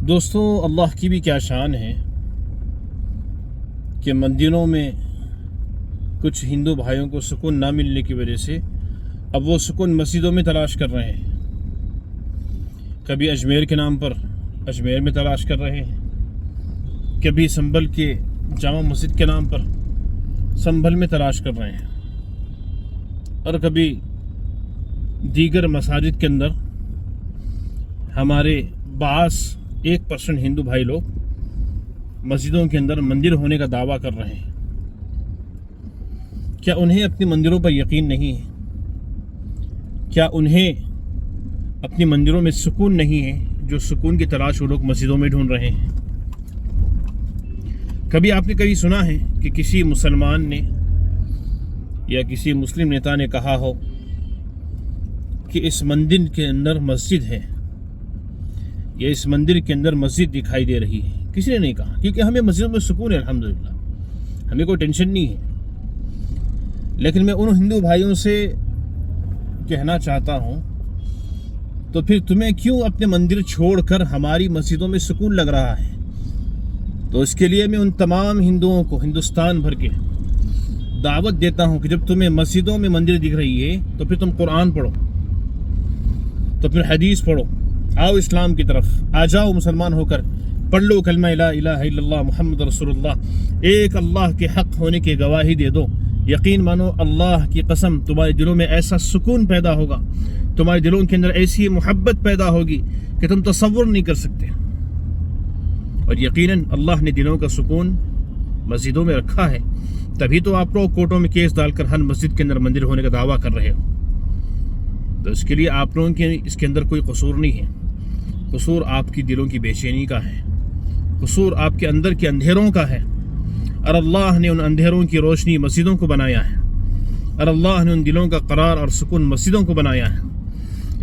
دوستوں، اللہ کی بھی کیا شان ہے کہ مندروں میں کچھ ہندو بھائیوں کو سکون نہ ملنے کی وجہ سے اب وہ سکون مسجدوں میں تلاش کر رہے ہیں۔ کبھی اجمیر کے نام پر اجمیر میں تلاش کر رہے ہیں، کبھی سنبھل کے جامع مسجد کے نام پر سنبھل میں تلاش کر رہے ہیں، اور کبھی دیگر مساجد کے اندر ہمارے بعض 1% ہندو بھائی لوگ مسجدوں کے اندر مندر ہونے کا دعویٰ کر رہے ہیں۔ کیا انہیں اپنے مندروں پر یقین نہیں ہے؟ کیا انہیں اپنی مندروں میں سکون نہیں ہے جو سکون کی تلاش وہ لوگ مسجدوں میں ڈھونڈ رہے ہیں؟ کبھی آپ نے سنا ہے کہ کسی مسلمان نے یا کسی مسلم نیتا نے کہا ہو کہ اس مندر کے اندر مسجد ہے یا اس مندر کے اندر مسجد دکھائی دے رہی ہے؟ کسی نے نہیں کہا، کیونکہ ہمیں مسجدوں میں سکون ہے، الحمدللہ، ہمیں کوئی ٹینشن نہیں ہے۔ لیکن میں ان ہندو بھائیوں سے کہنا چاہتا ہوں، تو پھر تمہیں کیوں اپنے مندر چھوڑ کر ہماری مسجدوں میں سکون لگ رہا ہے؟ تو اس کے لیے میں ان تمام ہندوؤں کو ہندوستان بھر کے دعوت دیتا ہوں کہ جب تمہیں مسجدوں میں مندر دکھ رہی ہے تو پھر تم قرآن پڑھو، تو پھر حدیث پڑھو، آؤ اسلام کی طرف آ جاؤ، مسلمان ہو کر پڑھ لو کلمہ لا الہ الا اللہ محمد رسول اللہ، ایک اللہ کے حق ہونے کی گواہی دے دو، یقین مانو، اللہ کی قسم تمہارے دلوں میں ایسا سکون پیدا ہوگا، تمہارے دلوں کے اندر ایسی محبت پیدا ہوگی کہ تم تصور نہیں کر سکتے۔ اور یقیناً اللہ نے دلوں کا سکون مسجدوں میں رکھا ہے، تبھی تو آپ لوگ کورٹوں میں کیس ڈال کر ہر مسجد کے اندر مندر ہونے کا دعویٰ کر رہے ہو۔ تو اس کے لیے آپ لوگوں کے اس کے اندر کوئی قصور نہیں ہے، قصور آپ کی دلوں کی بے چینی کا ہے، قصور آپ کے اندر کے اندھیروں کا ہے، اور اللہ نے ان اندھیروں کی روشنی مسجدوں کو بنایا ہے، اور اللہ نے ان دلوں کا قرار اور سکون مسجدوں کو بنایا ہے۔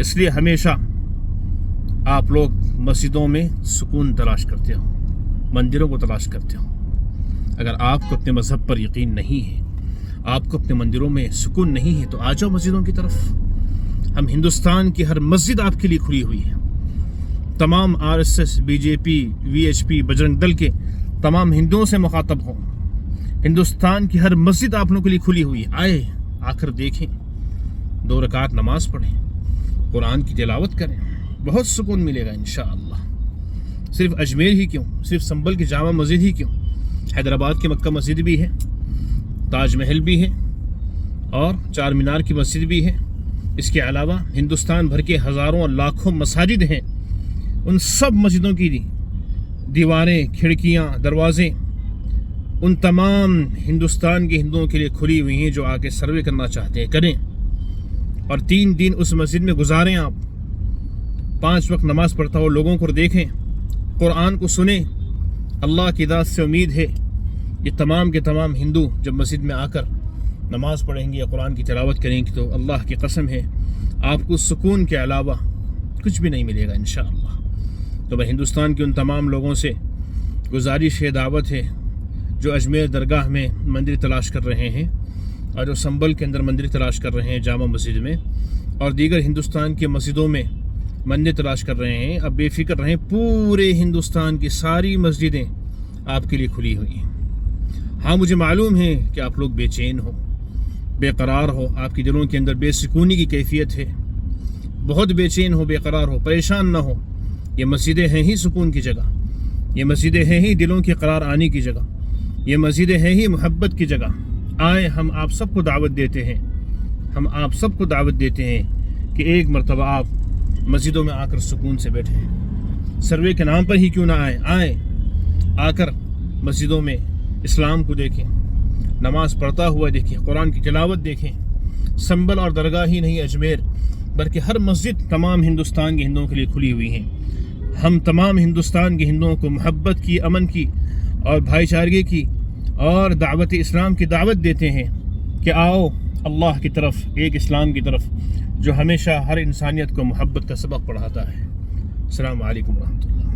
اس لیے ہمیشہ آپ لوگ مسجدوں میں سکون تلاش کرتے ہو، مندروں کو تلاش کرتے ہو۔ اگر آپ کو اپنے مذہب پر یقین نہیں ہے، آپ کو اپنے مندروں میں سکون نہیں ہے، تو آ جاؤ مسجدوں کی طرف۔ ہم ہندوستان کی ہر مسجد آپ کے لیے کھلی ہوئی ہے، تمام RSS BJP VHP بجرنگ دل کے تمام ہندوؤں سے مخاطب ہوں، ہندوستان کی ہر مسجد آپ لوگوں کے لیے کھلی ہوئی ہے، آئے آ کر دیکھیں، 2 رکعت نماز پڑھیں، قرآن کی تلاوت کریں، بہت سکون ملے گا انشاءاللہ۔ صرف اجمیر ہی کیوں، صرف سنبھل کی جامع مسجد ہی کیوں، حیدرآباد کی مکہ مسجد بھی ہے، تاج محل بھی ہے، اور چار مینار کی مسجد بھی ہے۔ اس کے علاوہ ہندوستان بھر کے ہزاروں اور لاکھوں مساجد ہیں، ان سب مسجدوں کی دیواریں، کھڑکیاں، دروازے ان تمام ہندوستان کے ہندوؤں کے لیے کھلی ہوئی ہیں۔ جو آ کے سروے کرنا چاہتے ہیں کریں، اور 3 دن اس مسجد میں گزاریں، آپ 5 وقت نماز پڑھتا ہو لوگوں کو دیکھیں، قرآن کو سنیں۔ اللہ کی ذات سے امید ہے یہ تمام کے تمام ہندو جب مسجد میں آ کر نماز پڑھیں گے یا قرآن کی تلاوت کریں گے، تو اللہ کی قسم ہے آپ کو سکون کے علاوہ کچھ بھی نہیں ملے گا انشاءاللہ۔ تو میں ہندوستان کے ان تمام لوگوں سے گزارش ہے، دعوت ہے، جو اجمیر درگاہ میں مندر تلاش کر رہے ہیں، اور جو سنبھل کے اندر مندر تلاش کر رہے ہیں جامع مسجد میں، اور دیگر ہندوستان کی مسجدوں میں مندر تلاش کر رہے ہیں، اب بے فکر رہیں، پورے ہندوستان کی ساری مسجدیں آپ کے لیے کھلی ہوئی ہیں۔ ہاں، مجھے معلوم ہے کہ آپ لوگ بے چین ہو، بے قرار ہو، آپ کی دلوں کے اندر بے سکونی کی کیفیت ہے، بہت بے چین ہو، بے قرار ہو، پریشان نہ ہو۔ یہ مسجدیں ہیں ہی سکون کی جگہ، یہ مسجدیں ہیں ہی دلوں کے قرار آنے کی جگہ، یہ مسجدیں ہیں ہی محبت کی جگہ۔ آئے، ہم آپ سب کو دعوت دیتے ہیں، ہم آپ سب کو دعوت دیتے ہیں کہ ایک مرتبہ آپ مسجدوں میں آ کر سکون سے بیٹھیں، سروے کے نام پر ہی کیوں نہ آئیں، آ کر مسجدوں میں اسلام کو دیکھیں، نماز پڑھتا ہوا دیکھیں، قرآن کی تلاوت دیکھیں۔ سنبھل اور درگاہ ہی نہیں اجمیر بلکہ ہر مسجد تمام ہندوستان کے ہندوؤں کے لیے کھلی ہوئی ہیں۔ ہم تمام ہندوستان کے ہندوؤں کو محبت کی، امن کی اور بھائی چارگی کی اور دعوت اسلام کی دعوت دیتے ہیں کہ آؤ اللہ کی طرف، ایک اسلام کی طرف جو ہمیشہ ہر انسانیت کو محبت کا سبق پڑھاتا ہے۔ السلام علیکم ورحمۃ اللہ۔